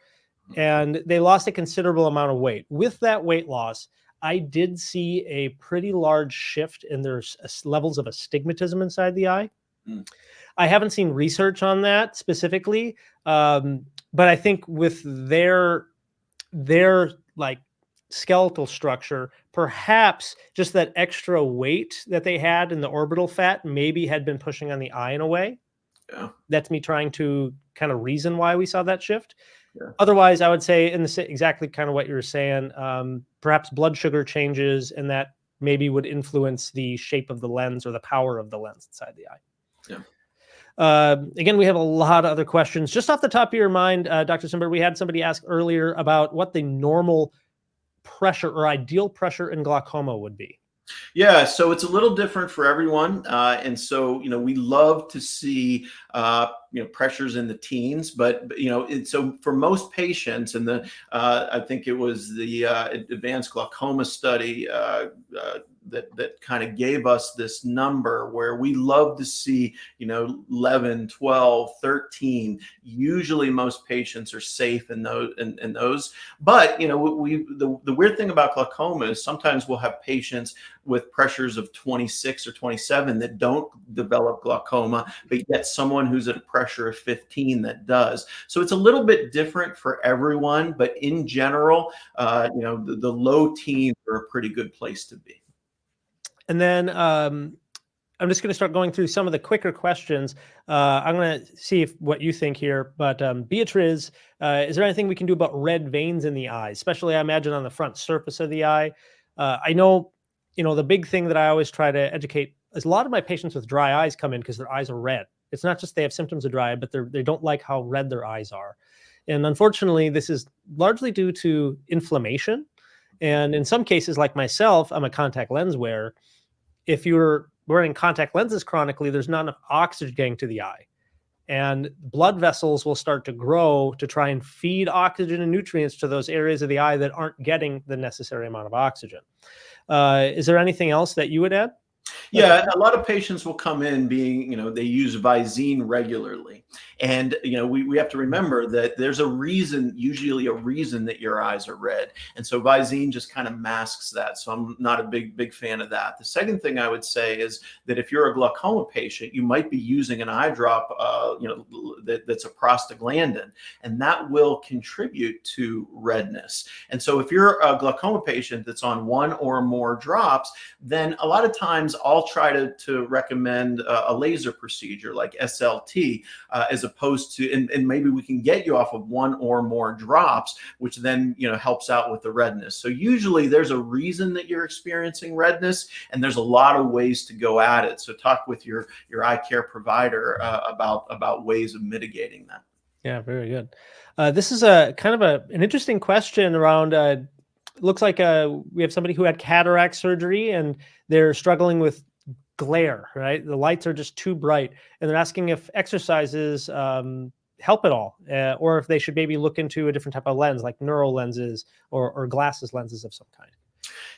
and they lost a considerable amount of weight. With that weight loss, I did see a pretty large shift in their levels of astigmatism inside the eye. Mm. I haven't seen research on that specifically, but I think with their like skeletal structure, perhaps just that extra weight that they had in the orbital fat maybe had been pushing on the eye in a way. Yeah. That's me trying to kind of reason why we saw that shift. Yeah. Otherwise, I would say exactly kind of what you were saying, perhaps blood sugar changes, and that maybe would influence the shape of the lens or the power of the lens inside the eye. Yeah. Again, we have a lot of other questions. Just off the top of your mind, Dr. Cymbor, we had somebody ask earlier about what the normal pressure or ideal pressure in glaucoma would be. Yeah, so it's a little different for everyone. And so, we love to see, pressures in the teens, but so for most patients, and I think it was the advanced glaucoma study that kind of gave us this number where we love to see, 11, 12, 13. Usually most patients are safe in those. But, the weird thing about glaucoma is sometimes we'll have patients with pressures of 26 or 27 that don't develop glaucoma, but yet someone who's at a pressure of 15 that does. So it's a little bit different for everyone, but in general, the low teens are a pretty good place to be. And then I'm just going to start going through some of the quicker questions. I'm going to see what you think here. But Beatriz, is there anything we can do about red veins in the eye, especially I imagine on the front surface of the eye? I know, the big thing that I always try to educate is a lot of my patients with dry eyes come in because their eyes are red. It's not just they have symptoms of dry eye, but they don't like how red their eyes are. And unfortunately, this is largely due to inflammation. And in some cases, like myself, I'm a contact lens wearer. If you're wearing contact lenses chronically, there's not enough oxygen getting to the eye. And blood vessels will start to grow to try and feed oxygen and nutrients to those areas of the eye that aren't getting the necessary amount of oxygen. Is there anything else that you would add? Yeah, a lot of patients will come in being, they use Visine regularly. And, we have to remember that there's usually a reason that your eyes are red. And so Visine just kind of masks that. So I'm not a big fan of that. The second thing I would say is that if you're a glaucoma patient, you might be using an eye drop, that's a prostaglandin, and that will contribute to redness. And so if you're a glaucoma patient that's on one or more drops, then a lot of times I'll try to recommend a laser procedure like SLT, as opposed to, and maybe we can get you off of one or more drops, which then, helps out with the redness. So usually there's a reason that you're experiencing redness, and there's a lot of ways to go at it. So talk with your eye care provider about ways of mitigating that. Yeah, very good. This is a kind of an interesting question around. Looks like we have somebody who had cataract surgery and they're struggling with glare. Right, the lights are just too bright, and they're asking if exercises help at all, or if they should maybe look into a different type of lens, like neural lenses or glasses lenses of some kind.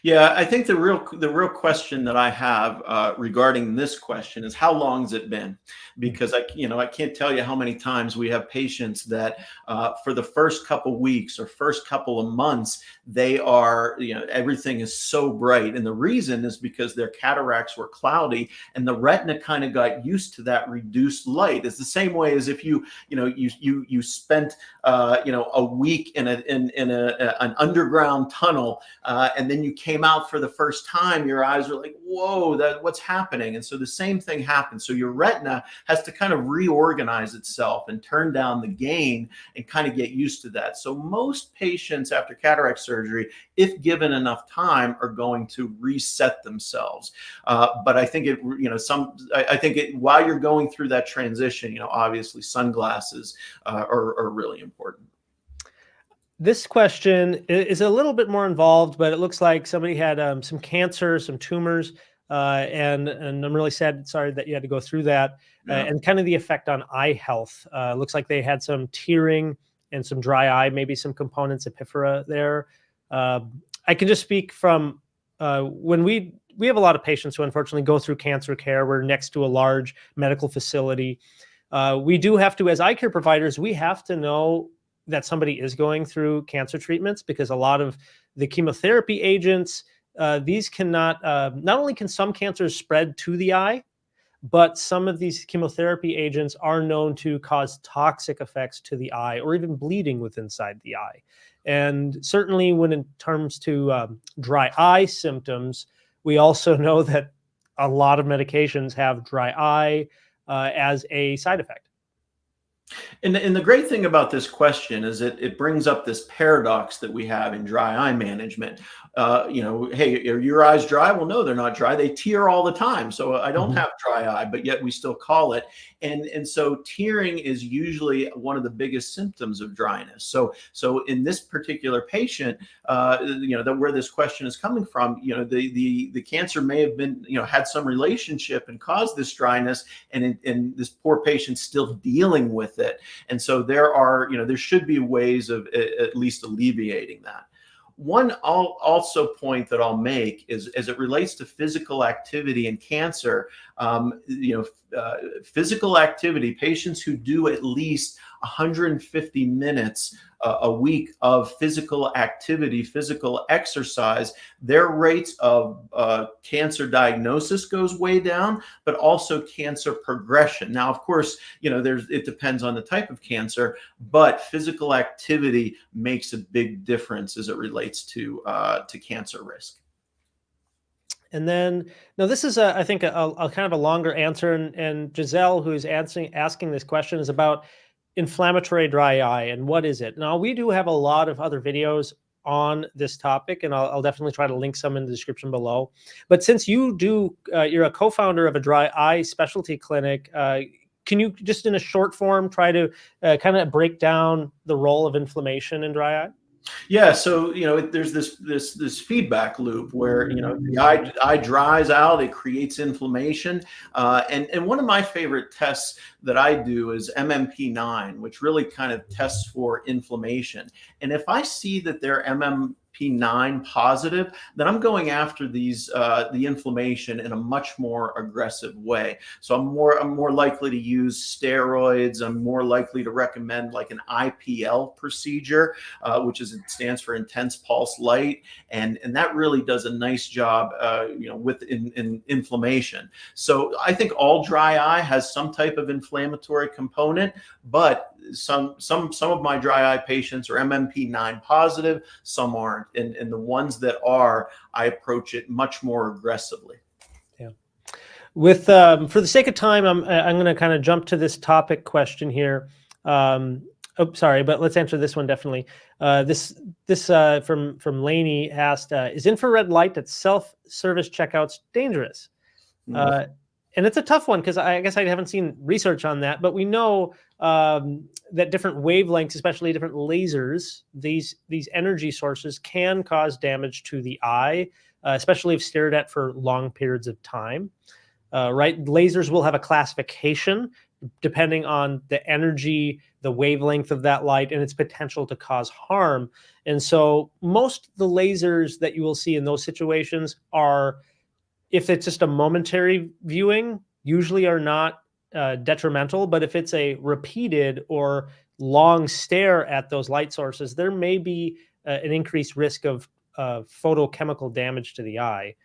Yeah, I think the real question that I have regarding this question is, how long has it been? Because I can't tell you how many times we have patients that for the first couple weeks or first couple of months, they are, everything is so bright, and the reason is because their cataracts were cloudy and the retina kind of got used to that reduced light. It's the same way as if you spent a week in an underground tunnel, and then you came out for the first time, your eyes were like, whoa, what's happening? And so the same thing happens. So your retina has to kind of reorganize itself and turn down the gain and kind of get used to that. So most patients after cataract surgery, if given enough time, are going to reset themselves. But I think while you're going through that transition, obviously sunglasses are really important. This question is a little bit more involved, but it looks like somebody had some cancer, some tumors, and I'm really sorry that you had to go through that, Yeah. and kind of the effect on eye health. Looks like they had some tearing and some dry eye, maybe some components epiphora there. I can just speak from when we have a lot of patients who unfortunately go through cancer care. We're next to a large medical facility. We do have to, as eye care providers, we have to know that somebody is going through cancer treatments, because a lot of the chemotherapy agents, these cannot, not only can some cancers spread to the eye, but some of these chemotherapy agents are known to cause toxic effects to the eye or even bleeding within inside the eye. And certainly when in terms to dry eye symptoms, we also know that a lot of medications have dry eye as a side effect. And the great thing about this question is it brings up this paradox that we have in dry eye management. Hey, are your eyes dry? Well, no, they're not dry. They tear all the time. So I don't have dry eye, but yet we still call it. And so tearing is usually one of the biggest symptoms of dryness. So in this particular patient, where this question is coming from, the cancer may have been, had some relationship and caused this dryness, and this poor patient's still dealing with it. And so there should be ways of at least alleviating that. One also point that I'll make is, as it relates to physical activity and cancer, physical activity, patients who do at least 150 minutes a week of physical activity, physical exercise, their rates of cancer diagnosis goes way down, but also cancer progression. Now, of course, it depends on the type of cancer, but physical activity makes a big difference as it relates to cancer risk. And then, now this is, I think, a kind of a longer answer. And Giselle, who's asking this question, is about inflammatory dry eye and what is it. Now, we do have a lot of other videos on this topic, and I'll definitely try to link some in the description below. But since you're a co-founder of a dry eye specialty clinic, can you just in a short form try to kind of break down the role of inflammation in dry eye? Yeah, so there's this feedback loop where the eye dries out, it creates inflammation, and one of my favorite tests that I do is MMP9, which really kind of tests for inflammation. And if I see that they're MMP9 positive, then I'm going after the inflammation in a much more aggressive way. So I'm more likely to use steroids. I'm more likely to recommend like an IPL procedure, which stands for intense pulse light, and that really does a nice job, with inflammation. So I think all dry eye has some type of inflammatory component, but some of my dry eye patients are MMP9 positive, some aren't, and the ones that are, I approach it much more aggressively. Yeah. With for the sake of time, I'm going to kind of jump to this topic question here. Oh, sorry, but let's answer this one definitely. This from Laney asked, is infrared light at self-service checkouts dangerous? And it's a tough one because I guess I haven't seen research on that, but we know that different wavelengths, especially different lasers, these energy sources can cause damage to the eye, especially if stared at for long periods of time. Right? Lasers will have a classification depending on the energy, the wavelength of that light, and its potential to cause harm. And so most of the lasers that you will see in those situations are, if it's just a momentary viewing, usually are not detrimental. But if it's a repeated or long stare at those light sources, there may be an increased risk of photochemical damage to the eye.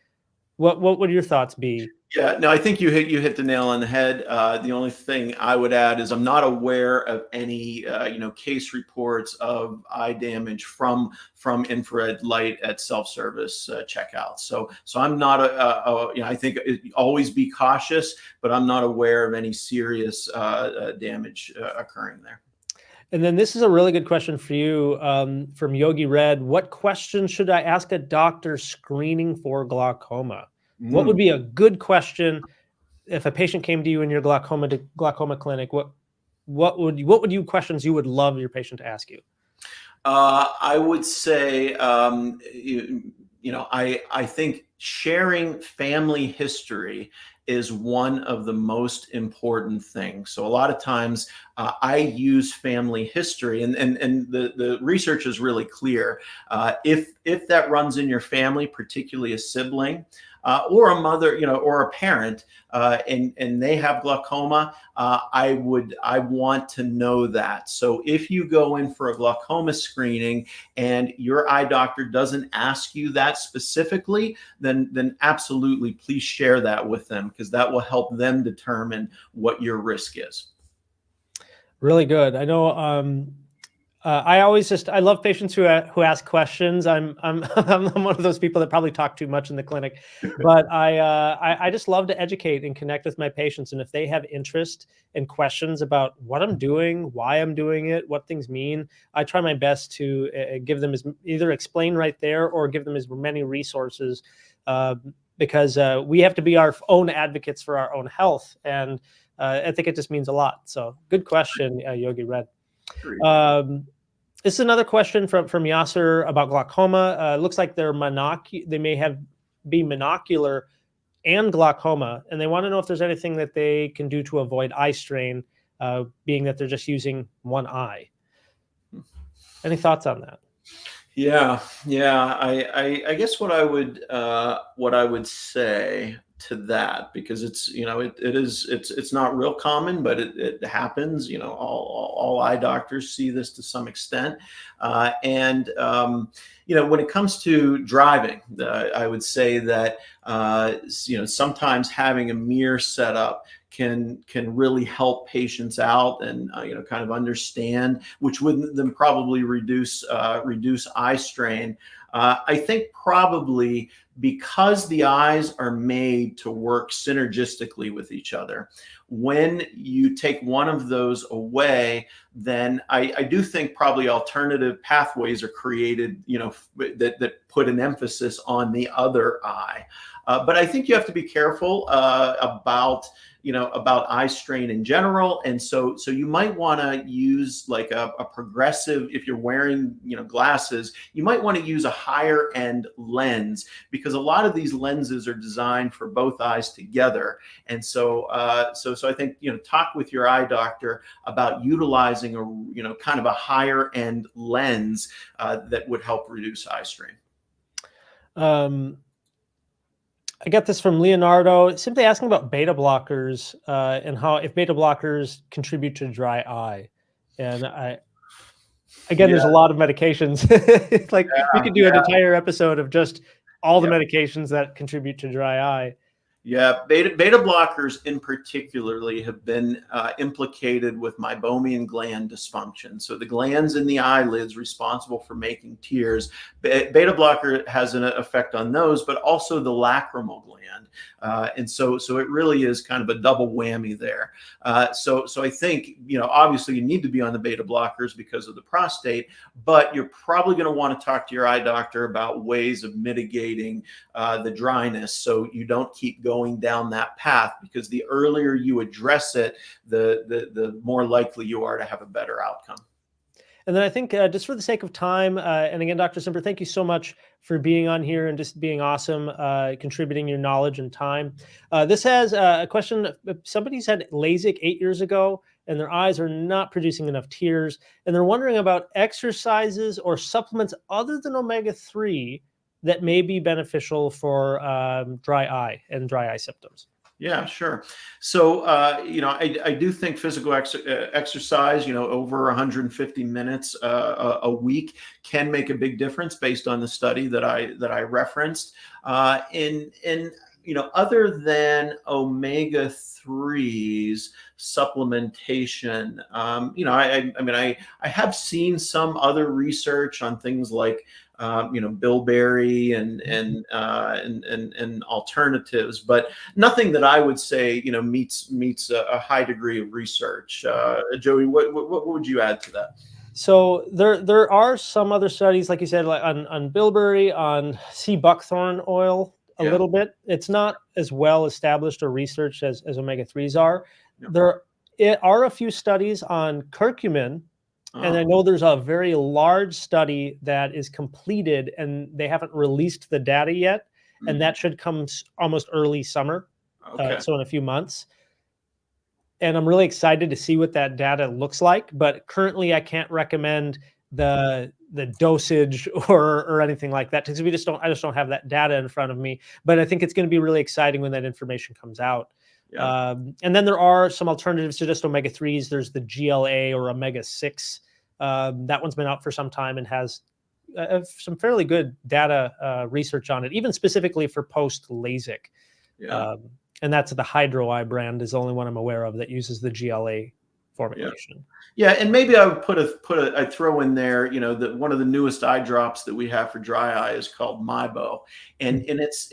What would your thoughts be? Yeah, no, I think you hit the nail on the head. The only thing I would add is I'm not aware of any case reports of eye damage from infrared light at self-service checkouts. So I'm not I think always be cautious, but I'm not aware of any serious damage occurring there. And then this is a really good question for you from Yogi Red. What questions should I ask a doctor screening for glaucoma? What would be a good question if a patient came to you in your glaucoma clinic? What would you questions you would love your patient to ask you? I would say, I think sharing family history is one of the most important things. So a lot of times I use family history, and the research is really clear. If that runs in your family, particularly a sibling, or a mother, or a parent, and they have glaucoma, I want to know that. So if you go in for a glaucoma screening and your eye doctor doesn't ask you that specifically, then absolutely please share that with them, because that will help them determine what your risk is. Really good. I know. I love patients who ask questions. I'm one of those people that probably talk too much in the clinic, but I just love to educate and connect with my patients. And if they have interest and questions about what I'm doing, why I'm doing it, what things mean, I try my best to give them either explain right there or give them as many resources, because we have to be our own advocates for our own health. And I think it just means a lot. So good question, Yogi Red. This is another question from Yasser about glaucoma. Looks like they may be monocular and glaucoma, and they want to know if there's anything that they can do to avoid eye strain, being that they're just using one eye. Any thoughts on that? Yeah. I guess what I would say to that, because it's not real common, but it happens. All eye doctors see this to some extent, and when it comes to driving, I would say that sometimes having a mirror set up can really help patients out and kind of understand, which would then probably reduce eye strain. I think probably because the eyes are made to work synergistically with each other, when you take one of those away, then I do think probably alternative pathways are created, that put an emphasis on the other eye. But I think you have to be careful about eye strain in general. And so you might want to use like a progressive, if you're wearing, glasses, you might want to use a higher end lens, because a lot of these lenses are designed for both eyes together. And so I think, talk with your eye doctor about utilizing a, kind of a higher end lens that would help reduce eye strain. I got this from Leonardo, simply asking about beta blockers and if beta blockers contribute to dry eye. And there's a lot of medications. We could do an entire episode of just all the medications that contribute to dry eye. Yeah, beta blockers in particularly have been implicated with meibomian gland dysfunction. So the glands in the eyelids responsible for making tears, beta blocker has an effect on those, but also the lacrimal gland. And so it really is kind of a double whammy there. So I think, obviously you need to be on the beta blockers because of the prostate, but you're probably going to want to talk to your eye doctor about ways of mitigating the dryness, so you don't keep going down that path, because the earlier you address it, the more likely you are to have a better outcome. And then I think just for the sake of time, and again, Dr. Cymbor, thank you so much for being on here and just being awesome, contributing your knowledge and time. This has a question. Somebody's had LASIK 8 years ago, and their eyes are not producing enough tears. And they're wondering about exercises or supplements other than omega-3 that may be beneficial for dry eye and dry eye symptoms. Yeah, sure. So, I do think physical exercise, over 150 minutes a week can make a big difference based on the study that I referenced. Other than omega-3s supplementation, I have seen some other research on things like bilberry and alternatives, but nothing that I would say meets a high degree of research. Joey, what would you add to that? So there are some other studies, like you said, like on bilberry, on sea buckthorn oil a little bit. It's not as well established or researched as omega-3s are. Yeah. There are a few studies on curcumin. And I know there's a very large study that is completed and they haven't released the data yet. And that should come almost early summer. Okay. So in a few months. And I'm really excited to see what that data looks like. But currently I can't recommend the dosage or anything like that, because I just don't have that data in front of me. But I think it's going to be really exciting when that information comes out. Yeah. And then there are some alternatives to just omega-3s. There's the GLA or omega-6. That one's been out for some time and has some fairly good data research on it, even specifically for post-LASIK. Yeah. And that's the Hydro Eye brand is the only one I'm aware of that uses the GLA formulation. Yeah, and maybe I would I'd throw in there, that one of the newest eye drops that we have for dry eye is called Mibo, and it's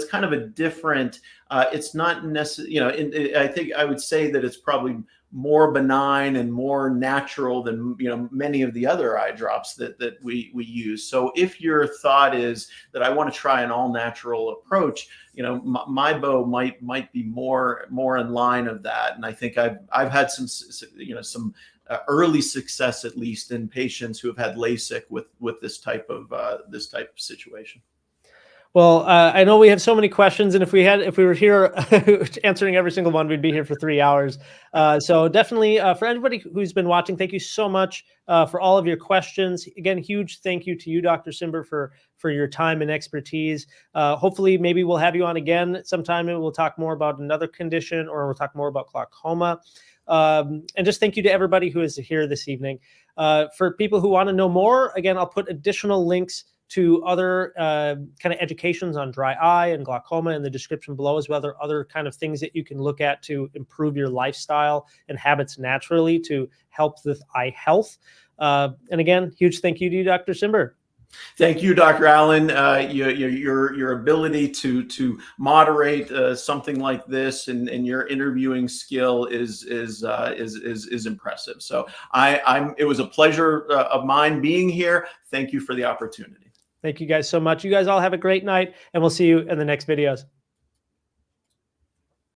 kind of a different. It's not necessarily, I think I would say that it's probably more benign and more natural than many of the other eye drops that we use. So if your thought is that I want to try an all natural approach, Mibo might be more in line of that. And I think I've had some early success, at least in patients who have had LASIK with this type of situation. Well, I know we have so many questions, and if we were here answering every single one, we'd be here for 3 hours. So definitely, for anybody who's been watching, thank you so much for all of your questions. Again, huge thank you to you, Dr. Cymbor, for your time and expertise. Hopefully, maybe we'll have you on again sometime, and we'll talk more about another condition, or we'll talk more about glaucoma. And just thank you to everybody who is here this evening. For people who want to know more, again, I'll put additional links to other kind of educations on dry eye and glaucoma in the description below, as well as other kind of things that you can look at to improve your lifestyle and habits naturally to help with eye health. And again, huge thank you to you, Dr. Cymbor. Thank you, Dr. Allen. Your ability to moderate something like this and your interviewing skill is impressive. So it was a pleasure of mine being here. Thank you for the opportunity. Thank you guys so much. You guys all have a great night, and we'll see you in the next videos.